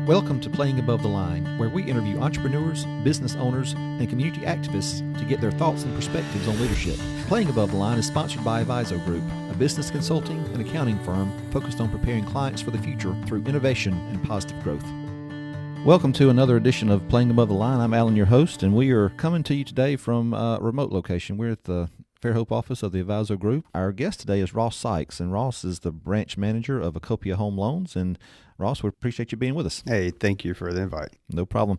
Welcome to Playing Above the Line, where we interview entrepreneurs, business owners, and community activists to get their thoughts and perspectives on leadership. Playing Above the Line is sponsored by Aviso Group, a business consulting and accounting firm focused on preparing clients for the future through innovation and positive growth. Welcome to another edition of Playing Above the Line. I'm Alan, your host, and we are coming to you today from a remote location. We're at the Fairhope office of the Aviso Group. Our guest today is Ross Sykes, and Ross is the branch manager of Acopia Loans. And Ross, we appreciate you being with us. Hey, thank you for the invite. No problem.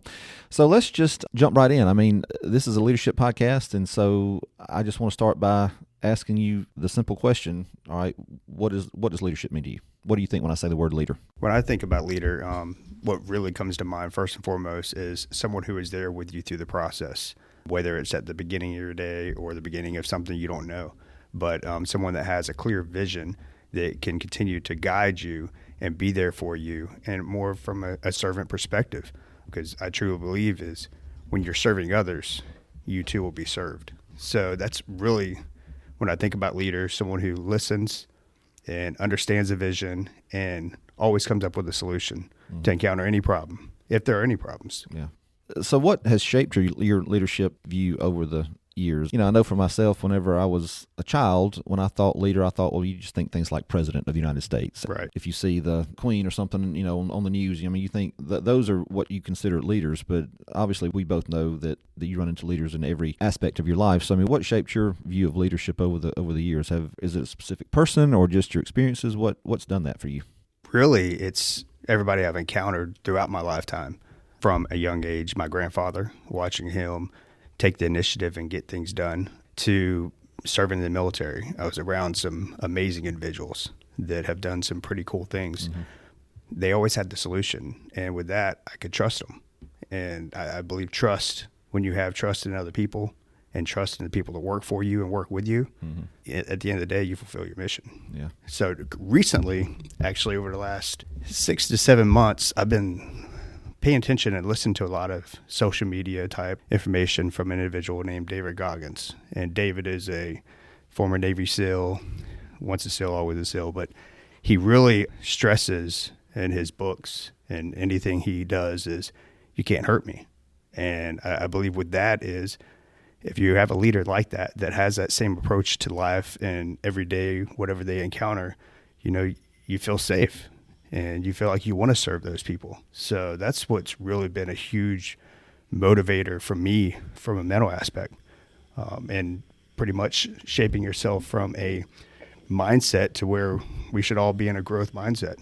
So let's just jump right in. I mean, this is a leadership podcast, and so I just want to start by asking you the simple question. All right, what does leadership mean to you? What do you think when I say the word leader? When I think about leader, what really comes to mind first and foremost is someone who is there with you through the process, whether it's at the beginning of your day or the beginning of something you don't know, but someone that has a clear vision that can continue to guide you and be there for you, and more from a servant perspective, because I truly believe is when you're serving others, you too will be served. So that's really, when I think about leaders, someone who listens and understands the vision and always comes up with a solution to encounter any problem, if there are any problems. Yeah. So what has shaped your leadership view over the years? You know, I know for myself, whenever I was a child, when I thought leader, I thought, well, you just think things like president of the United States. Right. If you see the Queen or something, you know, on the news, I mean, you think that those are what you consider leaders, but obviously we both know that you run into leaders in every aspect of your life. So, I mean, what shaped your view of leadership over the years? Is it a specific person or just your experiences? What's done that for you? Really, it's everybody I've encountered throughout my lifetime. From a young age, my grandfather, watching him take the initiative and get things done, to serving in the military. I was around some amazing individuals that have done some pretty cool things. Mm-hmm. They always had the solution, and with that, I could trust them. And I believe trust, when you have trust in other people and trust in the people that work for you and work with you, at the end of the day, you fulfill your mission. Yeah. So recently, actually over the last 6 to 7 months, I've been paying attention and listen to a lot of social media type information from an individual named David Goggins. And David is a former Navy SEAL, once a SEAL, always a SEAL, but he really stresses in his books and anything he does is, you can't hurt me. And I believe with that is, if you have a leader like that has that same approach to life and every day, whatever they encounter, you know, you feel safe. And you feel like you want to serve those people. So that's what's really been a huge motivator for me from a mental aspect, and pretty much shaping yourself from a mindset to where we should all be in a growth mindset.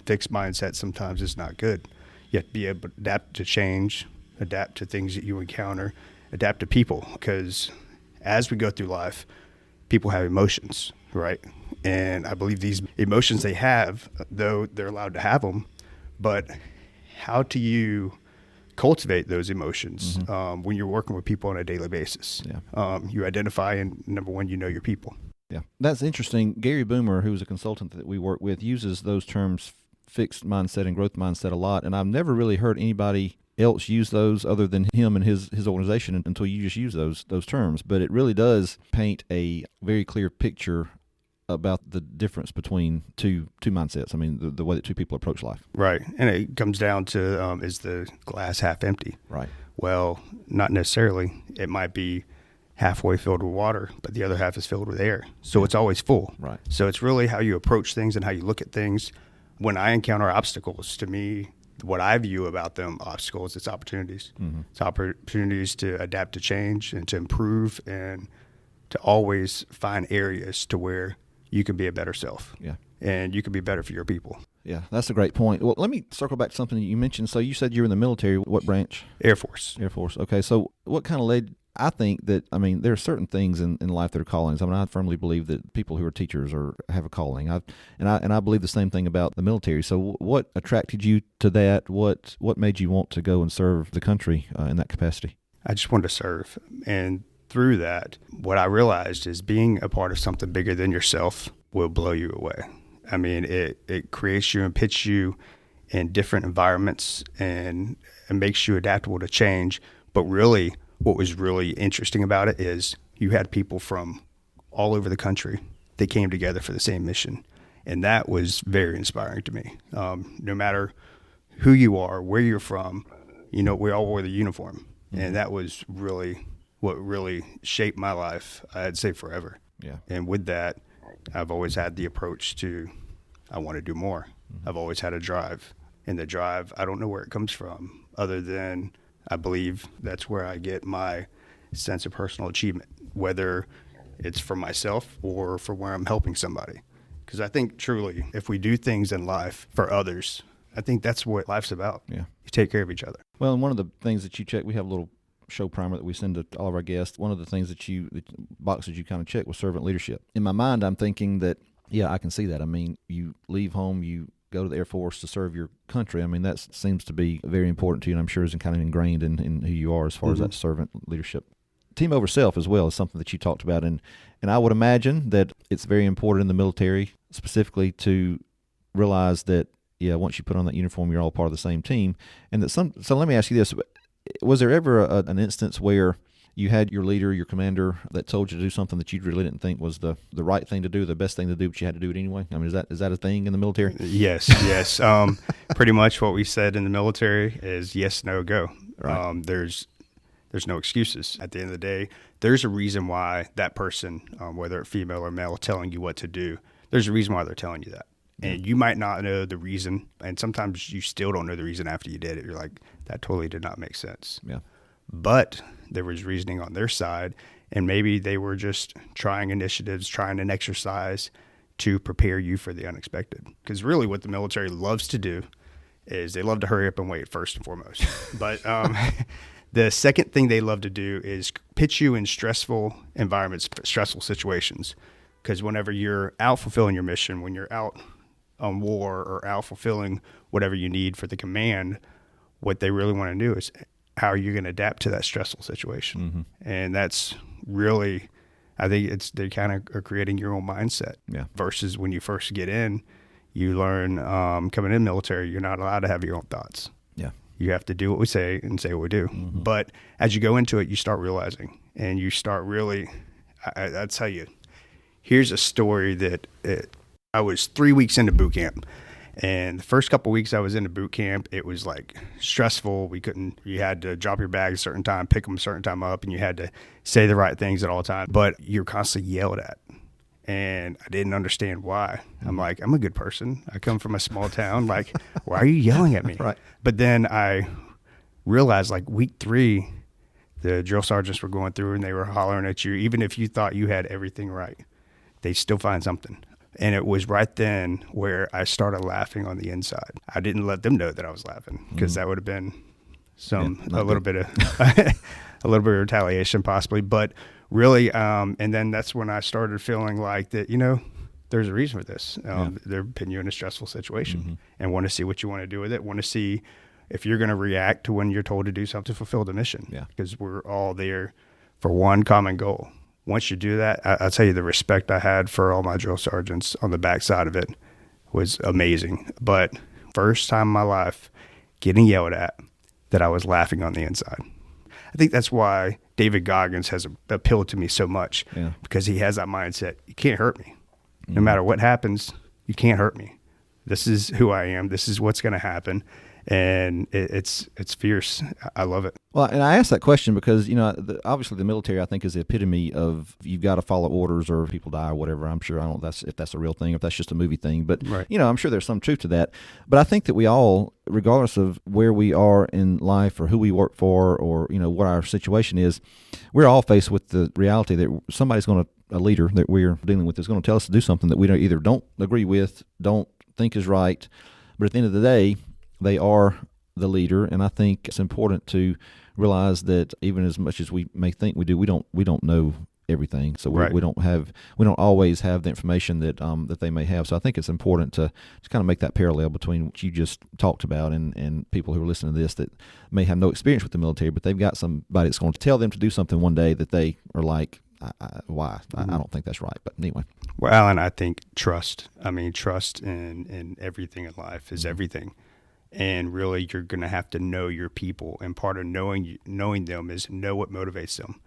Fixed mindset sometimes is not good. You have to be able to adapt to change, adapt to things that you encounter, adapt to people, because as we go through life, people have emotions, right? And I believe these emotions they have, though they're allowed to have them, but how do you cultivate those emotions when you're working with people on a daily basis? Yeah. You identify, and number one, you know your people. Yeah, that's interesting. Gary Boomer, who's a consultant that we work with, uses those terms, fixed mindset and growth mindset, a lot, and I've never really heard anybody else use those other than him and his organization until you just use those terms. But it really does paint a very clear picture about the difference between two mindsets. I mean, the way that two people approach life. Right. And it comes down to, is the glass half empty? Right. Well, not necessarily. It might be halfway filled with water, but the other half is filled with air. So it's always full. Right. So it's really how you approach things and how you look at things. When I encounter obstacles, to me, what I view about them obstacles, it's opportunities. Mm-hmm. It's opportunities to adapt to change and to improve and to always find areas to where you can be a better self. Yeah. And you can be better for your people. Yeah, that's a great point. Well, let me circle back to something that you mentioned. So you said you were in the military. What branch? Air Force. Air Force. Okay. So what kind of led, I think that, I mean, there are certain things in life that are callings. I mean, I firmly believe that people who are teachers have a calling. I believe the same thing about the military. So what attracted you to that? What made you want to go and serve the country in that capacity? I just wanted to serve. And through that, what I realized is being a part of something bigger than yourself will blow you away. I mean, it creates you and puts you in different environments and makes you adaptable to change. But really, what was really interesting about it is you had people from all over the country that came together for the same mission. And that was very inspiring to me. No matter who you are, where you're from. We all wore the uniform. And that was really what really shaped my life, I'd say forever. Yeah. And with that, I've always had the approach to, I want to do more. I've always had a drive. And the drive, I don't know where it comes from, other than I believe that's where I get my sense of personal achievement, whether it's for myself or for where I'm helping somebody. Because I think truly, if we do things in life for others, I think that's what life's about. Yeah. You take care of each other. Well, and one of the things that you check, we have a little show primer that we send to all of our guests. One of the things the boxes you kind of check was servant leadership. In my mind, I'm thinking that, yeah, I can see that. I mean, you leave home, you go to the Air Force to serve your country. I mean, that seems to be very important to you, and I'm sure is kind of ingrained in who you are as far as that servant leadership. Team over self as well is something that you talked about, and I would imagine that it's very important in the military specifically to realize that, yeah, once you put on that uniform, you're all part of the same team. And that so let me ask you this. Was there ever an instance where you had your leader, your commander, that told you to do something that you really didn't think was the right thing to do, the best thing to do, but you had to do it anyway? I mean, is that a thing in the military? Yes. Pretty much what we said in the military is yes, no, go. Right. There's no excuses. At the end of the day, there's a reason why that person, whether it's female or male, telling you what to do, there's a reason why they're telling you that. And you might not know the reason, and sometimes you still don't know the reason after you did it. You're like, that totally did not make sense. Yeah. But there was reasoning on their side, and maybe they were just trying initiatives, trying an exercise to prepare you for the unexpected. Because really what the military loves to do is they love to hurry up and wait first and foremost. But the second thing they love to do is pitch you in stressful environments, stressful situations. Because whenever you're out fulfilling your mission, when you're out on war or out fulfilling whatever you need for the command, what they really want to do is how are you going to adapt to that stressful situation? Mm-hmm. And that's really, I think they kind of are creating your own mindset. Yeah. Versus when you first get in, you learn coming in military, you're not allowed to have your own thoughts. Yeah. You have to do what we say and say what we do. Mm-hmm. But as you go into it, you start realizing, and you start really, I tell you, here's a story that I was 3 weeks into boot camp, and the first couple of weeks I was into boot camp, it was like stressful. You had to drop your bag a certain time, pick them a certain time up, and you had to say the right things at all times, but you're constantly yelled at. And I didn't understand why. I'm like, I'm a good person. I come from a small town. Like, why are you yelling at me? Right. But then I realized, like, week 3, the drill sergeants were going through and they were hollering at you. Even if you thought you had everything right, they still find something. And it was right then where I started laughing on the inside. I didn't let them know that I was laughing, because that would have been a little bit of retaliation possibly. But really, and then that's when I started feeling like that, there's a reason for this. They're putting you in a stressful situation and want to see what you want to do with it, want to see if you're going to react to when you're told to do something to fulfill the mission. Yeah. Because we're all there for one common goal. Once you do that, I'll tell you, the respect I had for all my drill sergeants on the backside of it was amazing. But first time in my life getting yelled at, that I was laughing on the inside. I think that's why David Goggins has appealed to me so much, because he has that mindset. You can't hurt me. No matter what happens, you can't hurt me. This is who I am. This is what's going to happen. And it's fierce. I love it. Well, and I asked that question because, obviously the military, I think, is the epitome of you've got to follow orders or people die or whatever. I'm sure, I don't know if that's a real thing, if that's just a movie thing. But, right. I'm sure there's some truth to that. But I think that we all, regardless of where we are in life or who we work for or, what our situation is, we're all faced with the reality that somebody's a leader that we're dealing with is going to tell us to do something that we either don't agree with, don't think is right. But at the end of the day, they are the leader, and I think it's important to realize that even as much as we may think we do, we don't know everything. So we don't always have the information that they may have. So I think it's important to kind of make that parallel between what you just talked about and people who are listening to this that may have no experience with the military, but they've got somebody that's going to tell them to do something one day that they are like, why? I don't think that's right. But anyway. Well, and I think trust. Trust in everything in life is everything. And really, you're going to have to know your people. And part of knowing them is know what motivates them.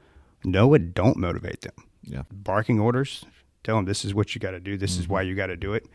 Know what don't motivate them. Yeah. Barking orders, tell them this is what you got to do. This is why you got to do it.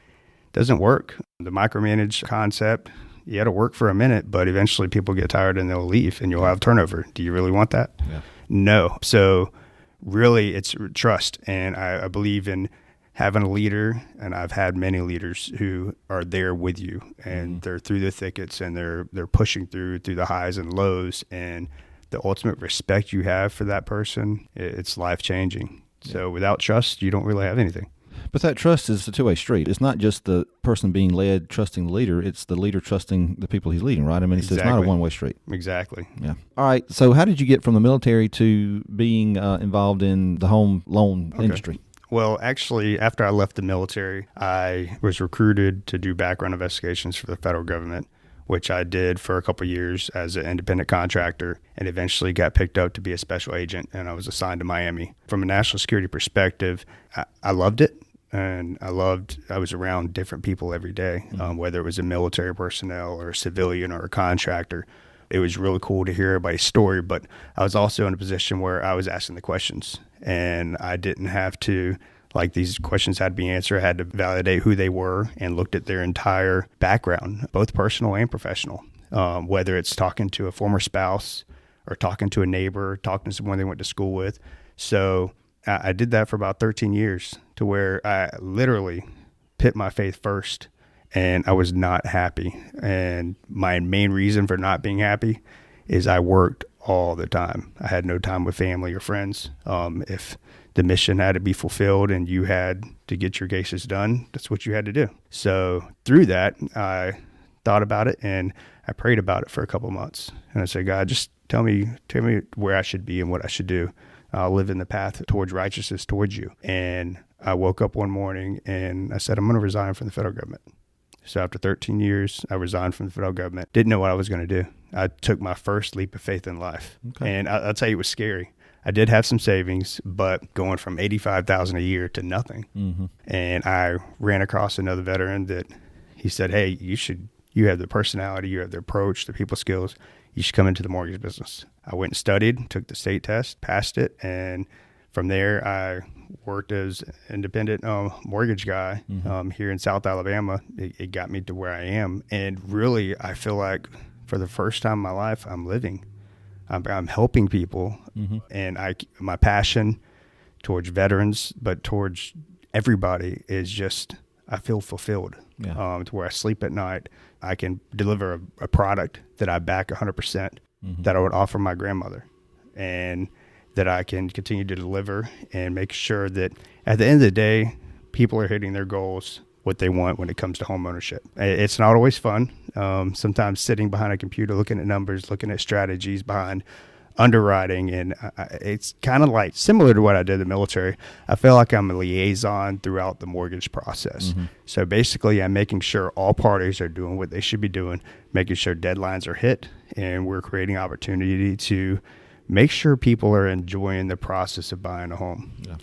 Doesn't work. The micromanage concept, Yeah, it'll work for a minute, but eventually people get tired and they'll leave and you'll have turnover. Do you really want that? Yeah. No. So really it's trust. And I believe in having a leader, and I've had many leaders who are there with you, and they're through the thickets, and they're pushing through the highs and lows, and the ultimate respect you have for that person, it's life-changing. Yeah. So without trust, you don't really have anything. But that trust is a two-way street. It's not just the person being led trusting the leader. It's the leader trusting the people he's leading, right? I mean, it's not a one-way street. Exactly. Yeah. All right. So how did you get from the military to being involved in the home loan industry? Well, actually, after I left the military, I was recruited to do background investigations for the federal government, which I did for a couple of years as an independent contractor, and eventually got picked up to be a special agent, and I was assigned to Miami. From a national security perspective, I loved it, and I was around different people every day, whether it was a military personnel or a civilian or a contractor. It was really cool to hear everybody's story, but I was also in a position where I was asking the questions, and I didn't have to, like, these questions had to be answered. I had to validate who they were and looked at their entire background, both personal and professional, whether it's talking to a former spouse or talking to a neighbor, talking to someone they went to school with. So I did that for about 13 years, to where I literally put my faith first. And I was not happy. And my main reason for not being happy is I worked all the time. I had no time with family or friends. If the mission had to be fulfilled and you had to get your cases done, that's what you had to do. So through that, I thought about it and I prayed about it for a couple of months. And I said, God, just tell me where I should be and what I should do. I'll live in the path towards righteousness towards you. And I woke up one morning and I said, I'm going to resign from the federal government. So after 13 years, I resigned from the federal government. Didn't know what I was going to do. I took my first leap of faith in life. Okay. And I'll tell you, it was scary. I did have some savings, but going from $85,000 a year to nothing. Mm-hmm. And I ran across another veteran that he said, hey, you have the personality, you have the approach, the people skills. You should come into the mortgage business. I went and studied, took the state test, passed it, and from there, I worked as independent mortgage guy here in South Alabama. It got me to where I am. And really, I feel like for the first time in my life, I'm living. I'm helping people. Mm-hmm. And my passion towards veterans, but towards everybody is just, I feel fulfilled. Yeah. To where I sleep at night. I can deliver a product that I back 100% that I would offer my grandmother. And that I can continue to deliver and make sure that at the end of the day, people are hitting their goals, what they want when it comes to home ownership. It's not always fun. Sometimes sitting behind a computer, looking at numbers, looking at strategies behind underwriting. And it's kind of like similar to what I did in the military. I feel like I'm a liaison throughout the mortgage process. Mm-hmm. So basically, I'm making sure all parties are doing what they should be doing, making sure deadlines are hit, and we're creating opportunity to make sure people are enjoying the process of buying a home. Yeah.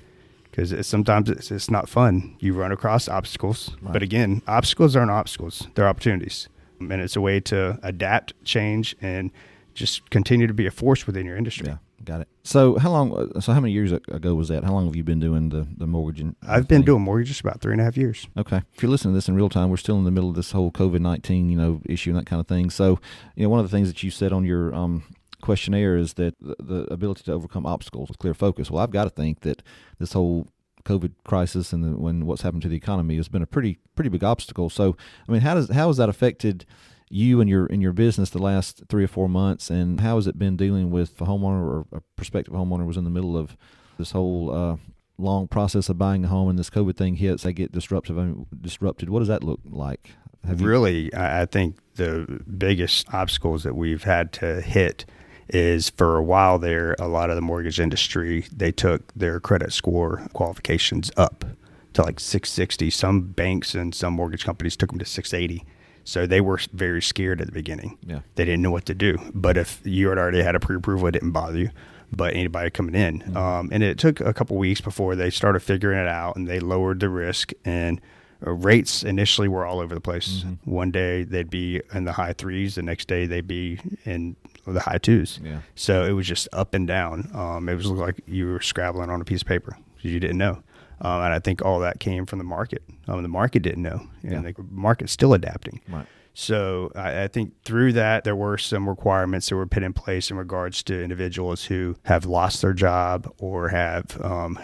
Because sometimes it's not fun. You run across obstacles. Right. But again, obstacles aren't obstacles. They're opportunities. And it's a way to adapt, change, and just continue to be a force within your industry. Yeah, got it. So how many years ago was that? How long have you been doing the mortgage? I've been doing mortgages about 3.5 years. Okay. If you're listening to this in real time, we're still in the middle of this whole COVID-19, issue and that kind of thing. So, one of the things that you said on your questionnaire is that the ability to overcome obstacles with clear focus. Well, I've got to think that this whole COVID crisis and what's happened to the economy has been a pretty big obstacle. So, I mean, how has that affected you and your business the last 3 or 4 months, and how has it been dealing with a homeowner or a prospective homeowner was in the middle of this whole long process of buying a home, and this COVID thing hits, they get disrupted. What does that look like? I think the biggest obstacles that we've had to hit is, for a while there, a lot of the mortgage industry, they took their credit score qualifications up to like 660. Some banks and some mortgage companies took them to 680. So they were very scared at the beginning. Yeah. They didn't know what to do. But if you had already had a pre-approval, it didn't bother you. But anybody coming in. Mm-hmm. And it took a couple weeks before they started figuring it out, and they lowered the risk. And rates initially were all over the place. Mm-hmm. One day they'd be in the high 3s. The next day they'd be in the high 2s. Yeah. So it was just up and down. It was like you were scrabbling on a piece of paper because you didn't know. And I think all that came from the market. The market didn't know, and the market's still adapting. Right. So I think through that, there were some requirements that were put in place in regards to individuals who have lost their job or have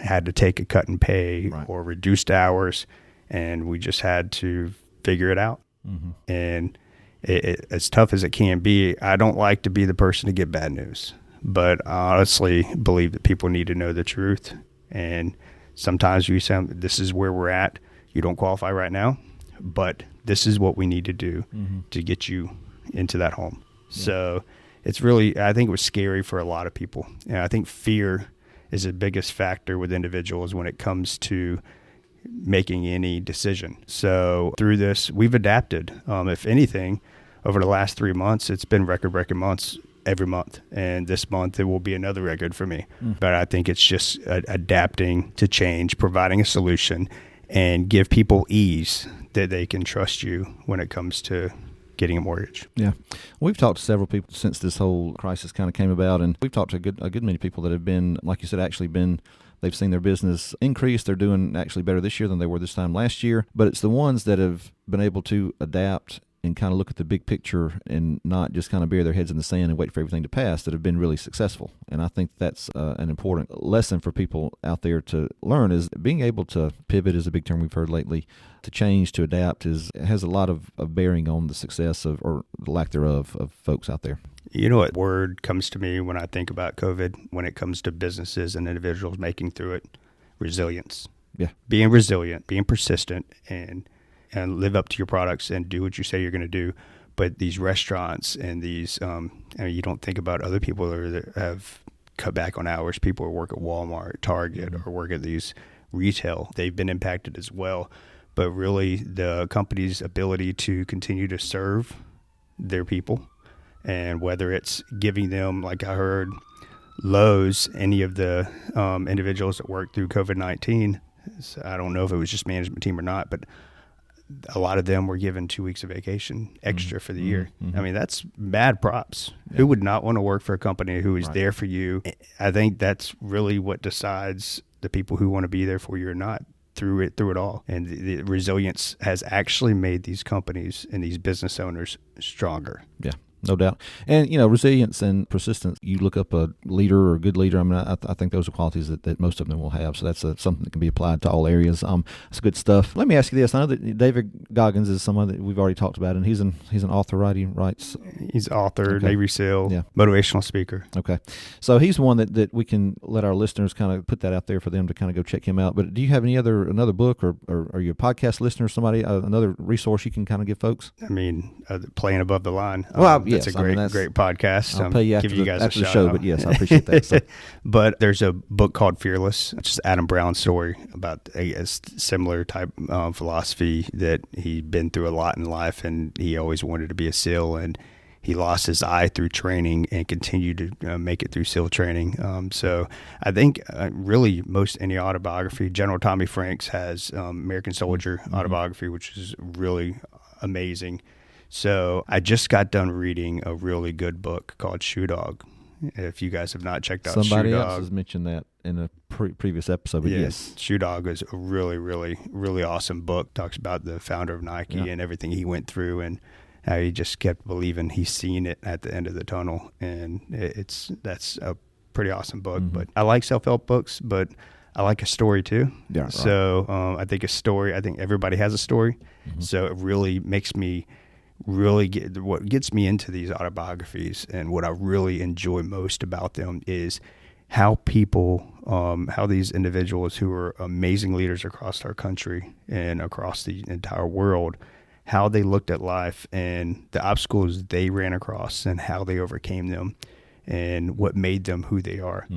had to take a cut in pay or reduced hours. And we just had to figure it out. Mm-hmm. And as tough as it can be, I don't like to be the person to get bad news. But I honestly believe that people need to know the truth. And sometimes you say, this is where we're at. You don't qualify right now, but this is what we need to do to get you into that home. Yeah. So it's really, I think it was scary for a lot of people. And I think fear is the biggest factor with individuals when it comes to making any decision. So through this, we've adapted. If anything, over the last 3 months, it's been record-breaking months every month. And this month, it will be another record for me. But I think it's just adapting to change, providing a solution, and give people ease that they can trust you when it comes to getting a mortgage. Yeah. We've talked to several people since this whole crisis kind of came about, and we've talked to a good many people that have been, like you said, they've seen their business increase. They're doing actually better this year than they were this time last year. But it's the ones that have been able to adapt and kind of look at the big picture and not just kind of bury their heads in the sand and wait for everything to pass that have been really successful. And I think that's an important lesson for people out there to learn, is being able to pivot is a big term we've heard lately. To change, to adapt has a lot of bearing on the success of, or the lack thereof, of folks out there. You know what word comes to me when I think about COVID, when it comes to businesses and individuals making through it? Resilience. Yeah. Being resilient, being persistent, and live up to your products and do what you say you're going to do. But these restaurants and these, you don't think about other people that have cut back on hours. People who work at Walmart, Target, or work at these retail, they've been impacted as well. But really, the company's ability to continue to serve their people, and whether it's giving them, like I heard, Lowe's, any of the individuals that worked through COVID-19, I don't know if it was just management team or not, but a lot of them were given 2 weeks of vacation extra for the year. I mean, that's mad props. Yeah. Who would not want to work for a company who is there for you? I think that's really what decides the people who want to be there for you or not through it all. And the resilience has actually made these companies and these business owners stronger. Yeah. No doubt. And, resilience and persistence, you look up a leader or a good leader. I mean, I think those are qualities that most of them will have. So that's something that can be applied to all areas. It's good stuff. Let me ask you this. I know that David Goggins is someone that we've already talked about, and he's an author, right? He writes. He's author, Navy SEAL, motivational speaker. Okay. So he's one that we can let our listeners kind of put that out there for them to kind of go check him out. But do you have another book, or are you a podcast listener or somebody, another resource you can kind of give folks? I mean, Playing Above the Line. Yes, it's a great podcast. I'll pay you after the show, but yes, I appreciate that. So. But there's a book called Fearless, which is Adam Brown's story about a similar type philosophy, that he'd been through a lot in life, and he always wanted to be a SEAL, and he lost his eye through training and continued to make it through SEAL training. So I think really most any autobiography, General Tommy Franks has American Soldier autobiography, which is really amazing. So I just got done reading a really good book called Shoe Dog. If you guys have not checked out Somebody Shoe Dog. else has mentioned that in a previous episode, but yes. Shoe Dog is a really, really, really awesome book. Talks about the founder of Nike and everything he went through, and how he just kept believing he's seen it at the end of the tunnel. And that's a pretty awesome book. But I like self-help books, but I like a story too. Yeah, right. So I think I think everybody has a story. So it really makes me what gets me into these autobiographies, and what I really enjoy most about them, is how people, how these individuals who are amazing leaders across our country and across the entire world, how they looked at life and the obstacles they ran across and how they overcame them, and what made them who they are.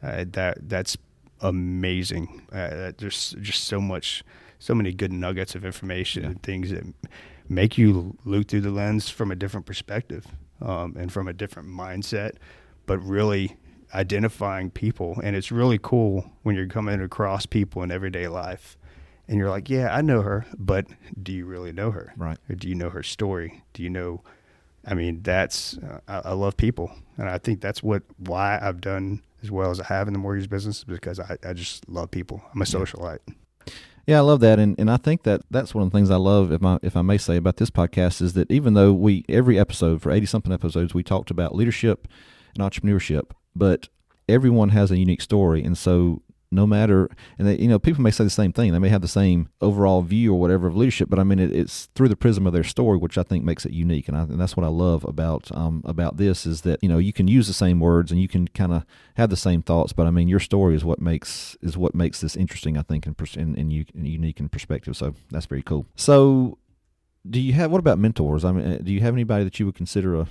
That's amazing. There's just so many good nuggets of information and things that make you look through the lens from a different perspective, and from a different mindset, but really identifying people. And it's really cool when you're coming across people in everyday life and you're like, yeah, I know her, but do you really know her? Right. Or do you know her story? Do you know, I mean, I love people. And I think that's why I've done as well as I have in the mortgage business, because I just love people. I'm a socialite. Yeah, I love that, and I think that's one of the things I love, if I may say, about this podcast is that even though every episode for 80-something episodes we talked about leadership and entrepreneurship, but everyone has a unique story, and so no matter, and people may say the same thing, they may have the same overall view or whatever of leadership, but I mean it's through the prism of their story, which I think makes it unique, and that's what I love about this is that you can use the same words and you can kind of have the same thoughts, but I mean your story is what makes this interesting, I think, and unique in perspective. So that's very cool. So what about mentors? I mean, do you have anybody that you would consider a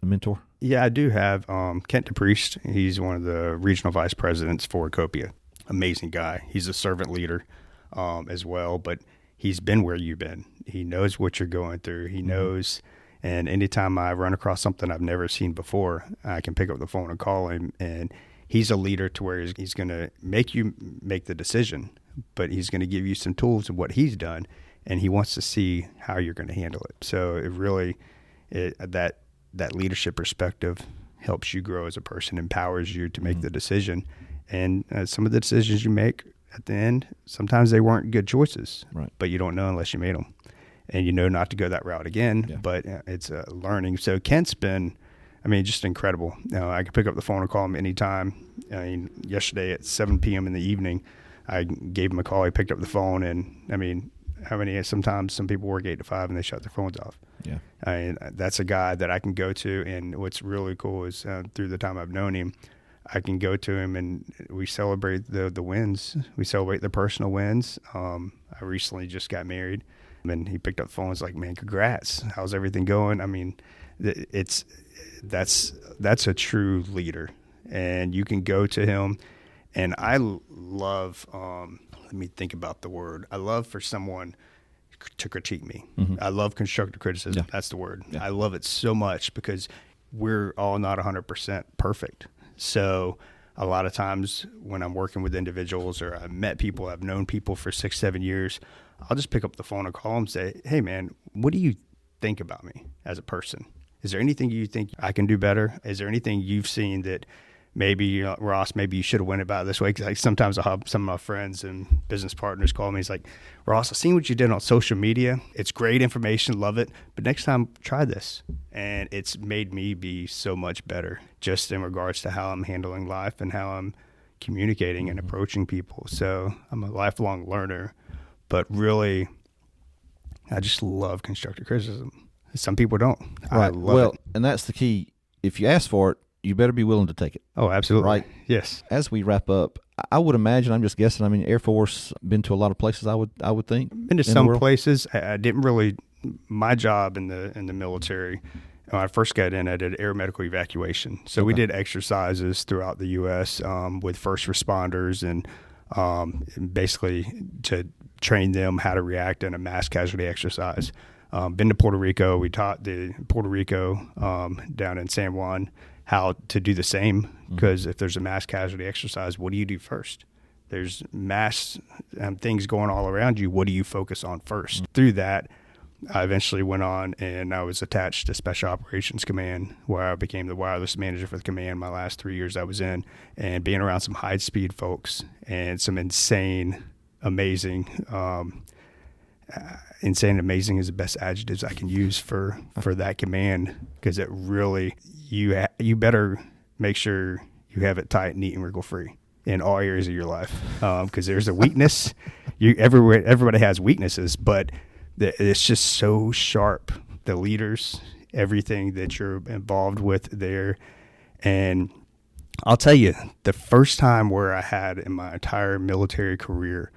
mentor? Yeah, I do have Kent DePriest. He's one of the regional vice presidents for Acopia. Amazing guy. He's a servant leader as well, but he's been where you've been. He knows what you're going through. He knows, and anytime I run across something I've never seen before, I can pick up the phone and call him, and he's a leader to where he's going to make you make the decision, but he's going to give you some tools of what he's done, and he wants to see how you're going to handle it. So it really, that leadership perspective helps you grow as a person, empowers you to make the decision. And some of the decisions you make at the end, sometimes they weren't good choices, right? But you don't know unless you made them. And you know not to go that route again, but it's learning. So Kent's been, just incredible. I can pick up the phone and call him anytime. Yesterday at 7 p.m. in the evening, I gave him a call. He picked up the phone, and sometimes some people work 8 to 5 and they shut their phones off. Yeah. That's a guy that I can go to. And what's really cool is through the time I've known him, I can go to him and we celebrate the wins. We celebrate the personal wins. I recently just got married, and he picked up the phone and was like, "Man, congrats. How's everything going?" I mean, that's a true leader, and you can go to him. And I love, let me think about the word. I love for someone to critique me. I love constructive criticism. Yeah. That's the word. Yeah. I love it so much because we're all not 100% perfect. So a lot of times when I'm working with individuals or I've met people, I've known people for 6-7 years, I'll just pick up the phone and call them and say, "Hey man, what do you think about me as a person? Is there anything you think I can do better? Is there anything you've seen that maybe, Ross, maybe you should have went about it this way?" Because sometimes I'll have some of my friends and business partners call me. He's like, "Ross, I've seen what you did on social media. It's great information, love it. But next time, try this." And it's made me be so much better just in regards to how I'm handling life and how I'm communicating and approaching people. So I'm a lifelong learner, but really, I just love constructive criticism. Some people don't. Right. I love it. And that's the key. If you ask for it, you better be willing to take it. Oh, absolutely. Right? Yes. As we wrap up, I would imagine, I'm just guessing, Air Force, been to a lot of places, I would think. Been to some places. I didn't really, my job in the military, when I first got in, I did air medical evacuation. So we did exercises throughout the U.S. With first responders and basically to train them how to react in a mass casualty exercise. Been to Puerto Rico. We taught the Puerto Rico down in San Juan how to do the same, because if there's a mass casualty exercise, what do you do first? There's mass things going all around you. What do you focus on first? Through that, I eventually went on and I was attached to Special Operations Command, where I became the wireless manager for the command my last 3 years I was in, and being around some high-speed folks and some insane, amazing is the best adjectives I can use for that command, because it really, you better make sure you have it tight, neat, and wrinkle-free in all areas of your life, because there's a weakness. Everybody has weaknesses, but it's just so sharp. The leaders, everything that you're involved with there. And I'll tell you, the first time where I had in my entire military career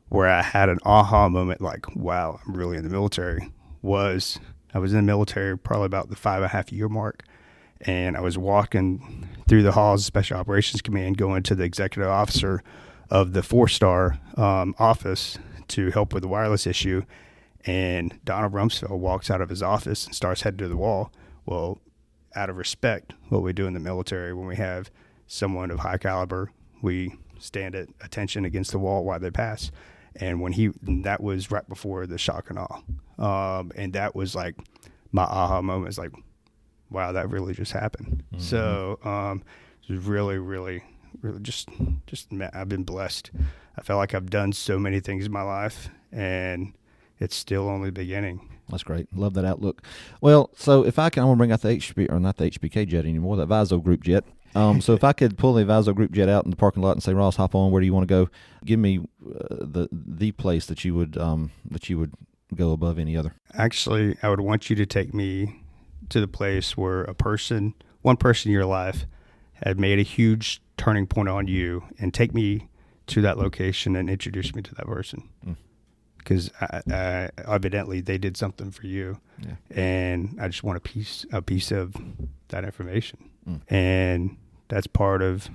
where I had an aha moment, like, wow, I'm really in the military, was I was in the military probably about the 5.5 year mark. And I was walking through the halls of Special Operations Command, going to the executive officer of the 4-star office to help with the wireless issue. And Donald Rumsfeld walks out of his office and starts heading to the wall. Well, out of respect, what we do in the military, when we have someone of high caliber, we stand at attention against the wall while they pass. And that was right before the shock and awe. And that was like my aha moment. It's like, wow, that really just happened. Mm-hmm. So it was really, really, really just I've been blessed I feel like I've done so many things in my life, and it's still only the beginning. That's great. Love that outlook. Well, so if I can, I want to bring out not the HBK jet anymore, that Viso group jet. So if I could pull the Viso group jet out in the parking lot and say, Ross, hop on, where do you want to go? Give me the place that you would go above any other. Actually, I would want you to take me to the place where one person in your life had made a huge turning point on you, and take me to that location and introduce me to that person. Because evidently they did something for you, and I just want a piece of that information. And that's part of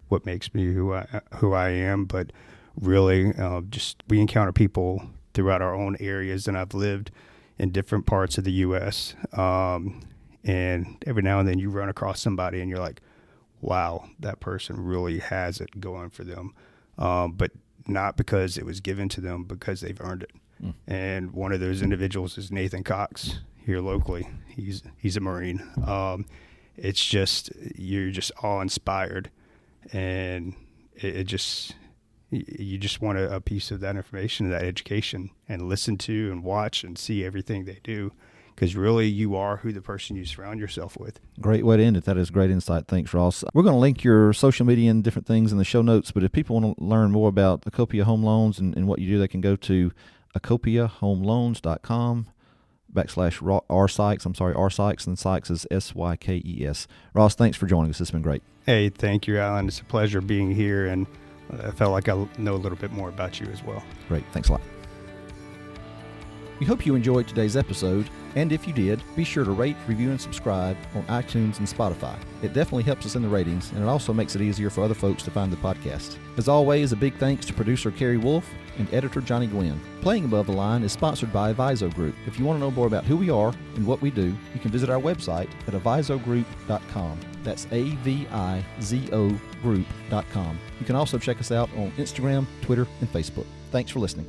what makes me who I am. But really, just we encounter people throughout our own areas, and I've lived in different parts of the U.S. And every now and then you run across somebody, and you're like, wow, that person really has it going for them. But not because it was given to them, because they've earned it. And one of those individuals is Nathan Cox here locally. He's a Marine. It's just, you're just awe-inspired, and you just want a piece of that information, that education, and listen to and watch and see everything they do, because really you are who the person you surround yourself with. Great way to end it. That is great insight. Thanks, Ross. We're going to link your social media and different things in the show notes, but if people want to learn more about Acopia Home Loans and what you do, they can go to acopiahomeloans.com /R Sykes. R Sykes, and Sykes is Sykes. Ross, thanks for joining us. It's been great. Hey, thank you, Alan. It's a pleasure being here, and I felt like I know a little bit more about you as well. Great. Thanks a lot. We hope you enjoyed today's episode, and if you did, be sure to rate, review, and subscribe on iTunes and Spotify. It definitely helps us in the ratings, and it also makes it easier for other folks to find the podcast. As always, a big thanks to producer Carrie Wolf and editor Johnny Gwynn. Playing Above the Line is sponsored by Viso Group. If you want to know more about who we are and what we do, you can visit our website at avisogroup.com. That's AVIZO group.com. You can also check us out on Instagram, Twitter, and Facebook. Thanks for listening.